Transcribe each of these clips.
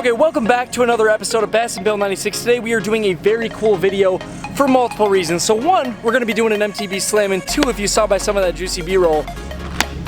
Okay, welcome back to another episode of Bass and Bill 96. Today we are doing a very cool video for multiple reasons. So one, we're going to be doing an MTB slam, and two, if you saw by some of that juicy B-roll,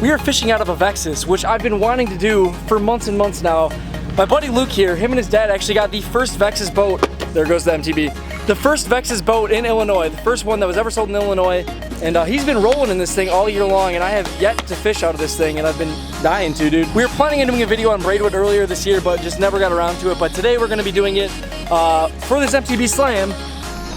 we are fishing out of a Vexus, which I've been wanting to do for months and months now. My buddy Luke here, him and his dad actually got the first Vexus boat, there goes the MTB, the first Vexus boat in Illinois, the first one that was ever sold in Illinois, and he's been rolling in this thing all year long, and I have yet to fish out of this thing, and I've been dying to, dude. We were planning on doing a video on braidwood earlier this year, but just never got around to it, but today we're going to be doing it for this MTB slam.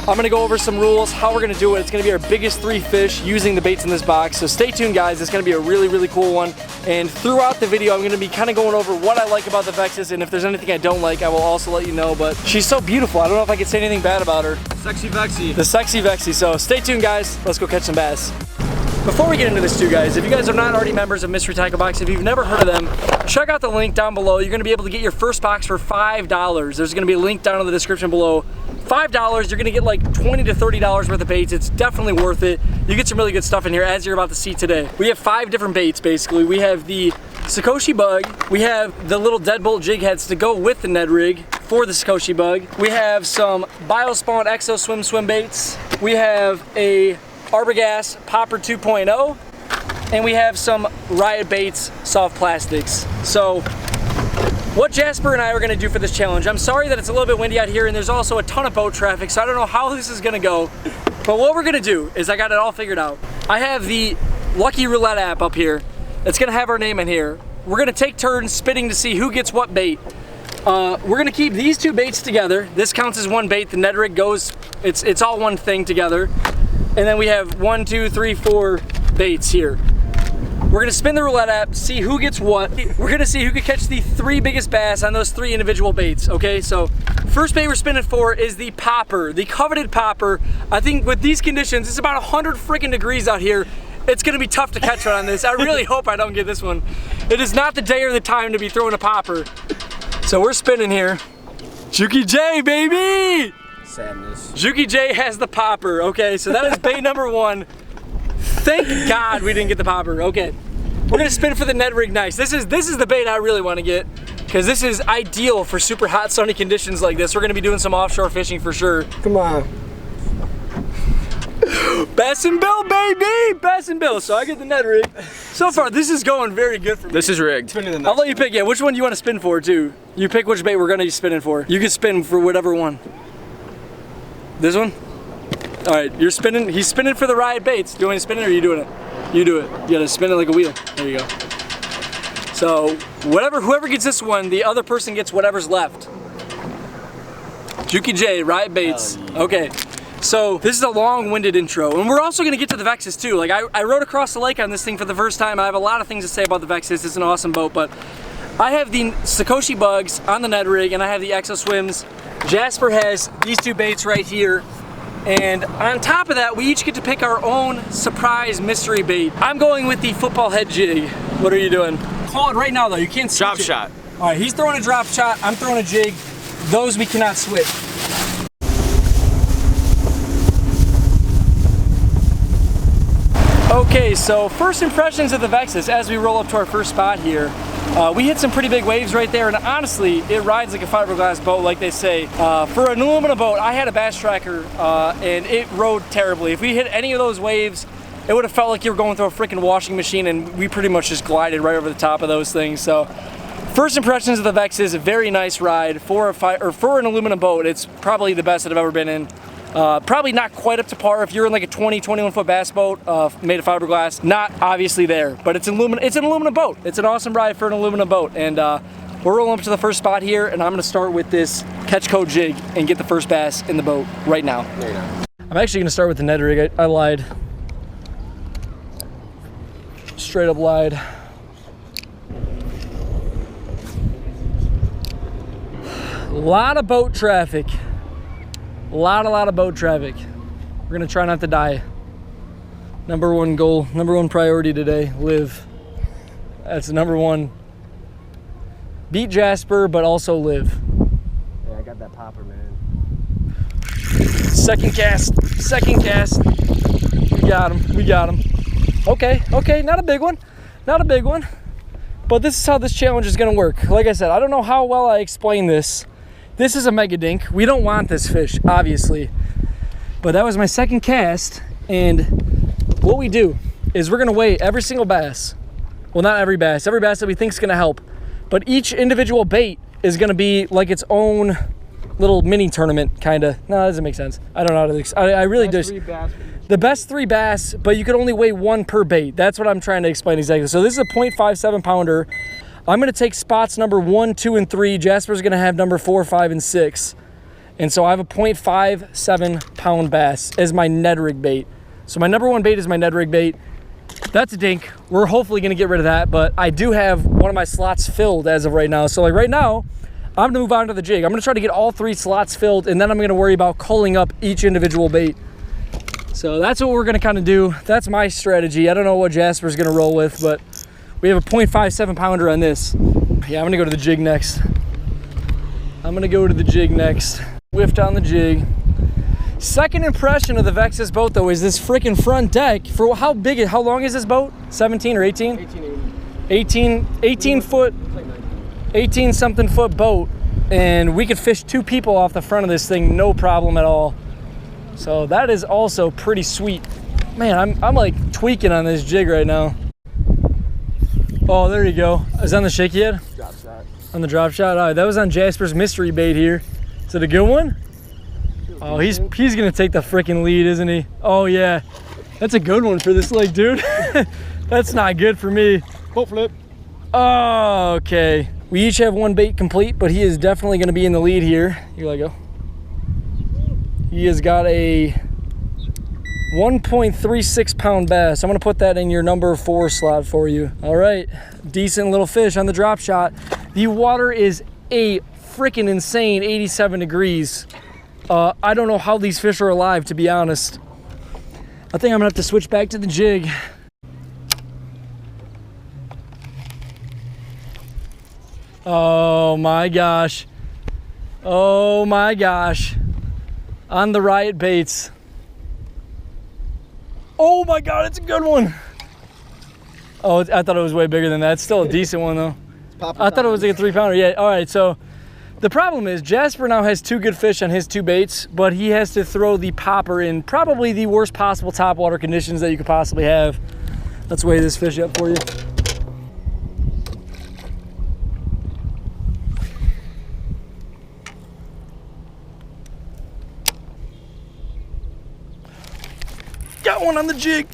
I'm going to go over some rules, how we're going to do it. It's going to be our biggest 3 fish using the baits in this box, so stay tuned, guys. It's going to be a really cool one, and throughout the video I'm going to be kind of going over what I like about the Vexus, and if there's anything I don't like, I will also let you know. But she's so beautiful, I don't know if I can say anything bad about her. Sexy Vexy. The sexy Vexy. So stay tuned, guys. Let's go catch some bass. Before we get into this too, guys, if you guys are not already members of Mystery Tackle Box, if you've never heard of them, check out the link down below. You're going to be able to get your first box for $5. There's going to be a link down in the description below. $5, you're going to get like $20 to $30 worth of baits. It's definitely worth it. You get some really good stuff in here, as you're about to see today. We have 5 different baits, basically. We have the Sakoshi bug. We have the little deadbolt jig heads to go with the Ned rig for the Sakoshi bug. We have some Biospawn Exo swim baits. We have a Arbogast Popper 2.0, and we have some RIOT baits soft plastics. So what Jasper and I are going to do for this challenge, I'm sorry that it's a little bit windy out here and there's also a ton of boat traffic, so I don't know how this is going to go, but what we're going to do is I got it all figured out. I have the Lucky Roulette app up here. It's going to have our name in here. We're going to take turns spitting to see who gets what bait. We're going to keep these 2 baits together. This counts as one bait. The Ned rig goes, it's all one thing together. And then we have 1, 2, 3, 4 baits here. We're gonna spin the roulette app, see who gets what. We're gonna see who can catch the 3 biggest bass on those 3 individual baits, okay? So, first bait we're spinning for is the popper, the coveted popper. I think with these conditions, it's about 100 freaking degrees out here. It's gonna be tough to catch one on this. I really hope I don't get this one. It is not the day or the time to be throwing a popper. So we're spinning here. Juki J, baby! Sadness. Juki J has the popper. Okay, so that is bait number 1. Thank God we didn't get the popper. Okay, we're gonna spin for the Ned rig. Nice. This is the bait I really want to get, because this is ideal for super hot sunny conditions like this. We're gonna be doing some offshore fishing for sure. Come on. Bass and Bill, baby! Bass and Bill. So I get the Ned rig. So far, this is going very good for me. This is rigged. I'll let you pick. Yeah, which one do you want to spin for too? You pick which bait we're gonna be spinning for. You can spin for whatever one. This one? All right, you're spinning. He's spinning for the RIOT baits. Do you want me to spin it or are you doing it? You do it. You gotta spin it like a wheel. There you go. So whoever gets this one, the other person gets whatever's left. Juki J, RIOT baits. Yeah. Okay. So this is a long-winded intro, and we're also gonna get to the Vexus too. Like I rode across the lake on this thing for the first time. I have a lot of things to say about the Vexus. It's an awesome boat, but I have the Sakoshi bugs on the Ned rig, and I have the Exo swims. Jasper has these 2 baits right here. And on top of that, we each get to pick our own surprise mystery bait. I'm going with the football head jig. What are you doing? Call it right now though, you can't switch. Drop shot. All right, he's throwing a drop shot, I'm throwing a jig. Those we cannot switch. Okay, so first impressions of the Vexus as we roll up to our first spot here. We hit some pretty big waves right there, and honestly, it rides like a fiberglass boat, like they say. For an aluminum boat, I had a bass tracker, and it rode terribly. If we hit any of those waves, it would have felt like you were going through a freaking washing machine, and we pretty much just glided right over the top of those things. So, first impressions of the Vexus, a very nice ride for an aluminum boat. It's probably the best that I've ever been in. Probably not quite up to par if you're in like a 20-21 foot bass boat made of fiberglass. Not obviously there, but it's an aluminum boat. It's an awesome ride for an aluminum boat, and we're rolling up to the first spot here, and I'm gonna start with this catch code jig and get the first bass in the boat right now. There you go. I'm actually gonna start with the Ned rig. I lied. Straight up lied. A lot of boat traffic. A lot of boat traffic. We're gonna try not to die. Number 1 goal, number 1 priority today, live. That's number 1. Beat Jasper, but also live. Yeah, I got that popper, man. Second cast. We got him. Okay, not a big one. But this is how this challenge is gonna work. Like I said, I don't know how well I explain this. This is a mega dink. We don't want this fish, obviously. But that was my second cast, and what we do is we're gonna weigh every single bass. Well, not every bass that we think is gonna help, but each individual bait is gonna be like its own little mini tournament, kinda. No, that doesn't make sense. I don't know how to, I really just, the best 3 bass, but you could only weigh 1 per bait. That's what I'm trying to explain exactly. So this is a 0.57 pounder. I'm gonna take spots number 1, 2, and 3. Jasper's gonna have number 4, 5, and 6. And so I have a 0.57 pound bass as my Ned rig bait. So my number 1 bait is my Ned rig bait. That's a dink. We're hopefully gonna get rid of that, but I do have one of my slots filled as of right now. So like right now, I'm gonna move on to the jig. I'm gonna try to get all 3 slots filled, and then I'm gonna worry about culling up each individual bait. So that's what we're gonna kind of do. That's my strategy. I don't know what Jasper's gonna roll with, but we have a 0.57 pounder on this. Yeah, I'm gonna go to the jig next. Whiffed on the jig. Second impression of the Vexus boat though is this freaking front deck. For how long is this boat? 17 or 18? 18 foot, 18 something foot boat. And we could fish 2 people off the front of this thing, no problem at all. So that is also pretty sweet. Man, I'm like tweaking on this jig right now. Oh, there you go. Is that on the shake yet? Drop shot. On the drop shot? All right, that was on Jasper's mystery bait here. Is it a good one? Oh, he's gonna take the freaking lead, isn't he? Oh yeah, that's a good one for this lake, dude. That's not good for me. Boat flip. Oh, okay. We each have 1 bait complete, but he is definitely gonna be in the lead here. You let go. He has got a 1.36 pound bass. I'm gonna put that in your number 4 slot for you. All right, decent little fish on the drop shot. The water is a freaking insane 87 degrees. I don't know how these fish are alive, to be honest. I think I'm gonna have to switch back to the jig. Oh my gosh. Oh my gosh. On the RIOT baits. Oh my God, it's a good one. Oh, I thought it was way bigger than that. It's still a decent one though. I thought it was like a 3 pounder. Yeah, all right, so the problem is Jasper now has 2 good fish on his 2 baits, but he has to throw the popper in probably the worst possible topwater conditions that you could possibly have. Let's weigh this fish up for you. Got one on the jig.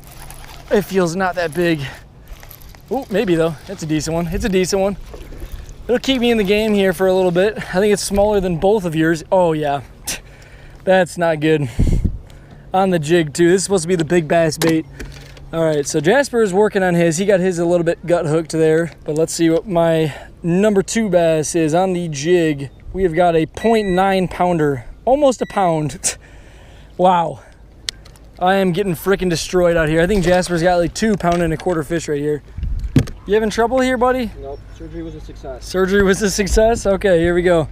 It feels not that big. Oh, maybe though. It's a decent one. It's a decent one. It'll keep me in the game here for a little bit. I think it's smaller than both of yours. Oh yeah, that's not good. On the jig too. This is supposed to be the big bass bait. All right, so Jasper is working on his. He got his a little bit gut hooked there, but let's see what my number 2 bass is on the jig. We have got a 0.9 pounder, almost a pound. Wow. I am getting freaking destroyed out here. I think Jasper's got like 2 1/4 fish right here. You having trouble here, buddy? Nope, surgery was a success. Surgery was a success? Okay, here we go.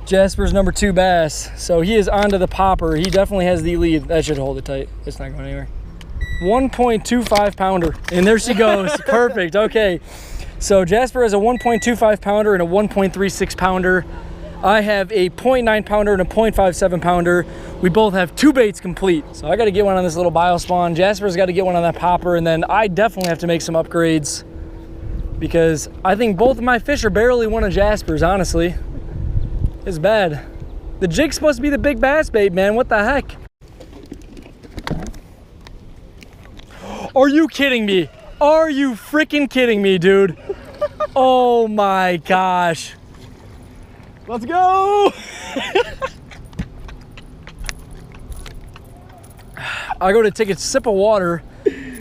Jasper's number 2 bass. So he is onto the popper. He definitely has the lead. That should hold it tight. It's not going anywhere. 1.25 pounder. And there she goes. Perfect. Okay. So Jasper has a 1.25 pounder and a 1.36 pounder. I have a 0.9 pounder and a 0.57 pounder. We both have 2 baits complete. So I got to get one on this little biospawn. Jasper's got to get one on that popper, and then I definitely have to make some upgrades because I think both of my fish are barely one of Jasper's, honestly. It's bad. The jig's supposed to be the big bass bait, man. What the heck? Are you kidding me? Are you freaking kidding me, dude? Oh my gosh. Let's go! I go to take a sip of water.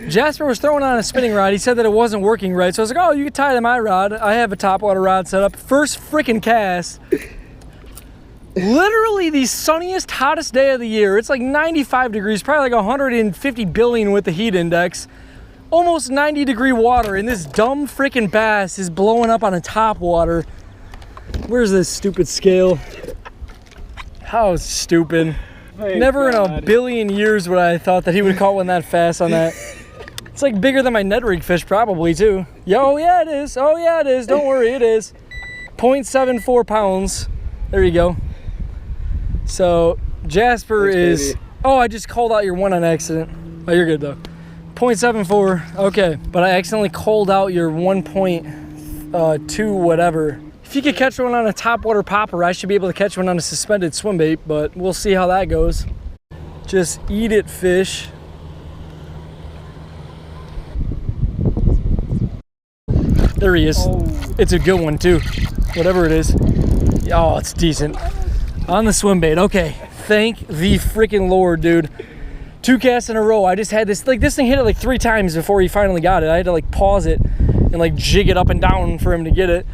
Jasper was throwing on a spinning rod. He said that it wasn't working right. So I was like, oh, you can tie it to my rod. I have a topwater rod set up. First freaking cast. Literally the sunniest, hottest day of the year. It's like 95 degrees, probably like 150 billion with the heat index. Almost 90-degree water, and this dumb freaking bass is blowing up on a topwater. Where's this stupid scale? How stupid. Thank Never God. in a billion years would I have thought that he would have caught one that fast on that. It's like bigger than my Ned rig fish probably too. Oh yeah, it is. Oh yeah, it is. Don't worry, it is. 0.74 pounds. There you go. So Jasper Thanks, is, baby. oh, I just called out your one on accident. Oh, you're good though. 0.74, okay. But I accidentally called out your 1.2 whatever. If you could catch one on a topwater popper, I should be able to catch one on a suspended swim bait, but we'll see how that goes. Just eat it, fish. There he is. Oh. It's a good one too. Whatever it is. Oh, it's decent. On the swim bait. Okay. Thank the freaking Lord, dude. 2 casts in a row. I just had this, like, this thing hit it like 3 times before he finally got it. I had to like pause it and like jig it up and down for him to get it.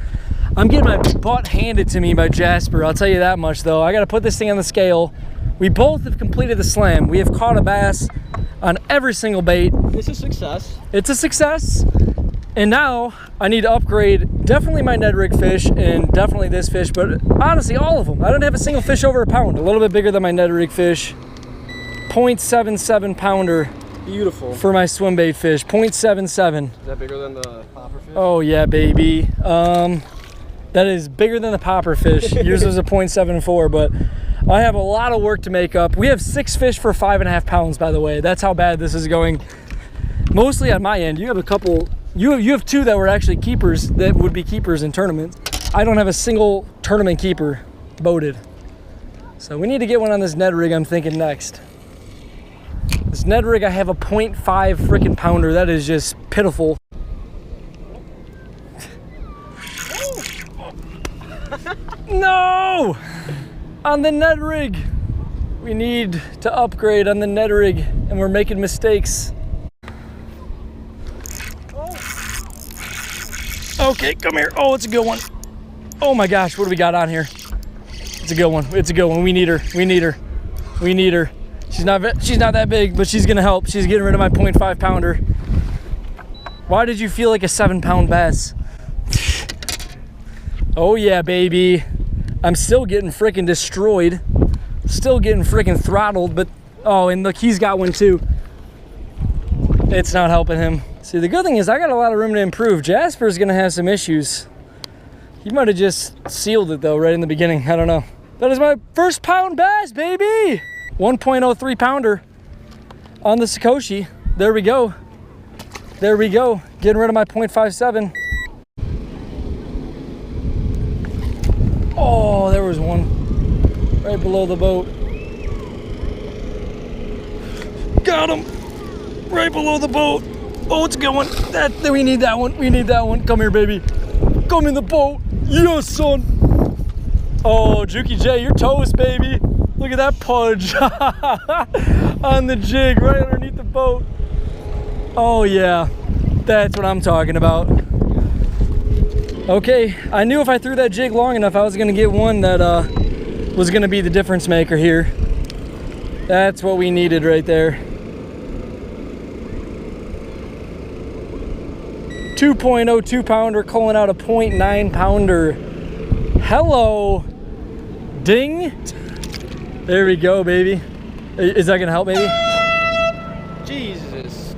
I'm getting my butt handed to me by Jasper. I'll tell you that much though. I got to put this thing on the scale. We both have completed the slam. We have caught a bass on every single bait. It's a success. It's a success. And now I need to upgrade definitely my Ned rig fish and definitely this fish, but honestly all of them. I don't have a single fish over a pound. A little bit bigger than my Ned rig fish. 0.77 pounder. Beautiful. For my swim bait fish. 0.77. Is that bigger than the popper fish? Oh yeah, baby. That is bigger than the popper fish. Yours was a 0.74, but I have a lot of work to make up. We have 6 fish for 5.5 pounds, by the way. That's how bad this is going. Mostly on my end. You have a couple. You have 2 that were actually keepers, that would be keepers in tournaments. I don't have a single tournament keeper boated. So we need to get one on this Ned rig, I'm thinking next. This Ned rig, I have a 0.5 freaking pounder. That is just pitiful. No! On the Ned rig. We need to upgrade on the Ned rig, and we're making mistakes. Okay, come here. Oh, it's a good one. Oh my gosh, what do we got on here? It's a good one. It's a good one. We need her. We need her. We need her. She's not that big, but she's gonna help. She's getting rid of my 0.5 pounder. Why did you feel like a 7-pound bass? Oh yeah, baby. I'm still getting freaking destroyed. Still getting freaking throttled, but oh, and look, he's got one too. It's not helping him. See, the good thing is I got a lot of room to improve. Jasper's gonna have some issues. He might have just sealed it though, right in the beginning. I don't know. That is my first pound bass, baby. 1.03 pounder on the Sakoshi. There we go. There we go. Getting rid of my 0.57. Oh, there was one right below the boat. Got him right below the boat. Oh, it's a good one. We need that one. We need that one. Come here, baby. Come in the boat. Yes, son. Oh, Juki J, you're toast, baby. Look at that pudge on the jig right underneath the boat. Oh, yeah. That's what I'm talking about. Okay, I knew if I threw that jig long enough, I was going to get one that was going to be the difference maker here. That's what we needed right there. 2.02 pounder calling out a 0.9 pounder. Hello. Ding. There we go, baby. Is that gonna help, baby? Jesus.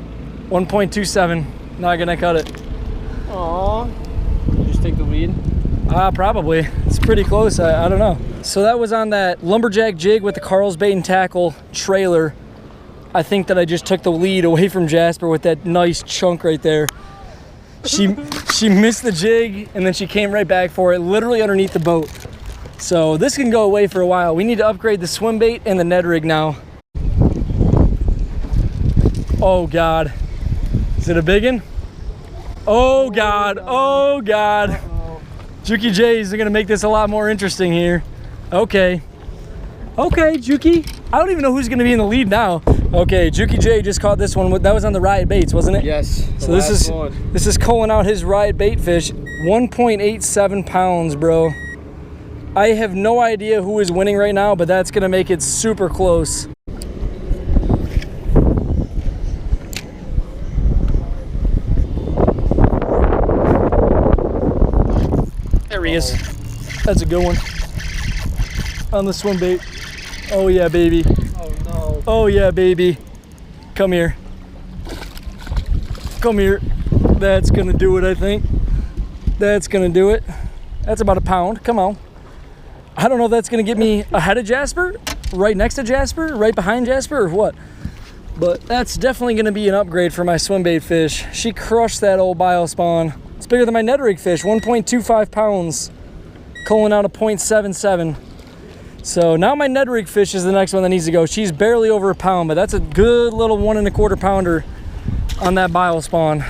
1.27. Not gonna cut it. Aww. Just take the lead? Probably. It's pretty close. I don't know. So that was on that lumberjack jig with the Carl's bait and tackle trailer. I think that I just took the lead away from Jasper with that nice chunk right there. She missed the jig and then she came right back for it, literally underneath the boat. So this can go away for a while. We need to upgrade the swim bait and the Ned rig now. Oh God. Is it a biggin? Oh God. Oh God. Uh-oh. Juki J's are gonna make this a lot more interesting here. Okay. Okay, Juki. I don't even know who's gonna be in the lead now. Okay, Juki J just caught this one. That was on the RIOT baits, wasn't it? Yes. So this is calling out his RIOT bait fish. 1.87 pounds, bro. I have no idea who is winning right now, but that's gonna make it super close. There he is. That's a good one. On the swim bait. Oh yeah, baby. Oh no. Oh yeah, baby. Come here. Come here. That's gonna do it, I think. That's gonna do it. That's about a pound. Come on. I don't know if that's gonna get me ahead of Jasper, right next to Jasper, right behind Jasper, or what. But that's definitely gonna be an upgrade for my swim bait fish. She crushed that old biospawn. It's bigger than my Ned rig fish, 1.25 pounds, culling out a 0.77. So now my Ned rig fish is the next one that needs to go. She's barely over a pound, but that's a good little 1 1/4 pounder on that biospawn.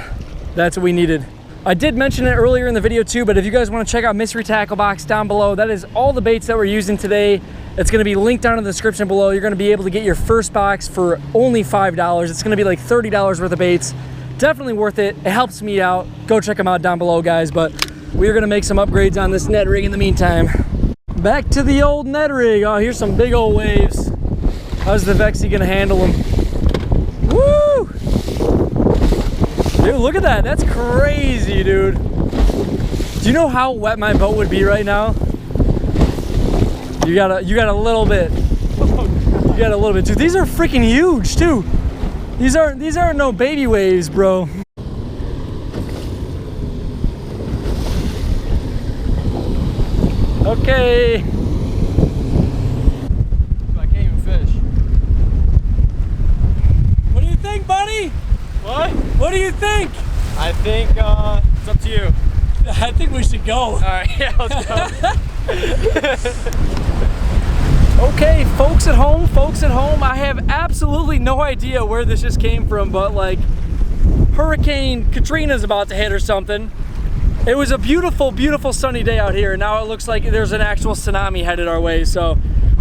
That's what we needed. I did mention it earlier in the video too, but if you guys want to check out Mystery Tackle Box down below, that is all the baits that we're using today. It's going to be linked down in the description below. You're going to be able to get your first box for only $5. It's going to be like $30 worth of baits. Definitely worth it. It helps me out. Go check them out down below, guys. But we're going to make some upgrades on this Ned rig in the meantime. Back to the old Ned rig. Oh, here's some big old waves. How's the Vexy going to handle them? Woo! Dude, look at that. That's crazy, dude. Do you know how wet my boat would be right now? You got a little bit. You got a little bit. Dude, these are freaking huge too. These aren't no baby waves, bro. Okay. I can't even fish. What do you think, buddy? What? What do you think? I think it's up to you. I think we should go. All right, yeah, let's go. Okay, folks at home, I have absolutely no idea where this just came from, but like Hurricane Katrina's about to hit or something. It was a beautiful, beautiful sunny day out here, and now it looks like there's an actual tsunami headed our way, so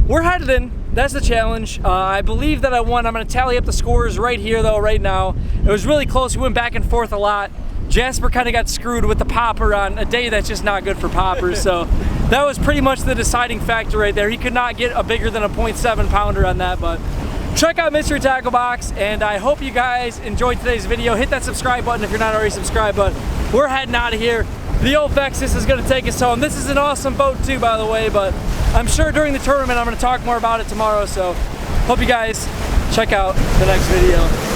we're headed in. That's the challenge. I believe that I won. I'm gonna tally up the scores right here though, right now. It was really close. We went back and forth a lot. Jasper kind of got screwed with the popper on a day that's just not good for poppers, so that was pretty much the deciding factor right there. He could not get a bigger than a 0.7 pounder on that, but check out Mystery Tackle Box, and I hope you guys enjoyed today's video. Hit that subscribe button if you're not already subscribed, but we're heading out of here. The old Vexus is gonna take us home. This is an awesome boat too, by the way, but I'm sure during the tournament I'm gonna talk more about it tomorrow, so hope you guys check out the next video.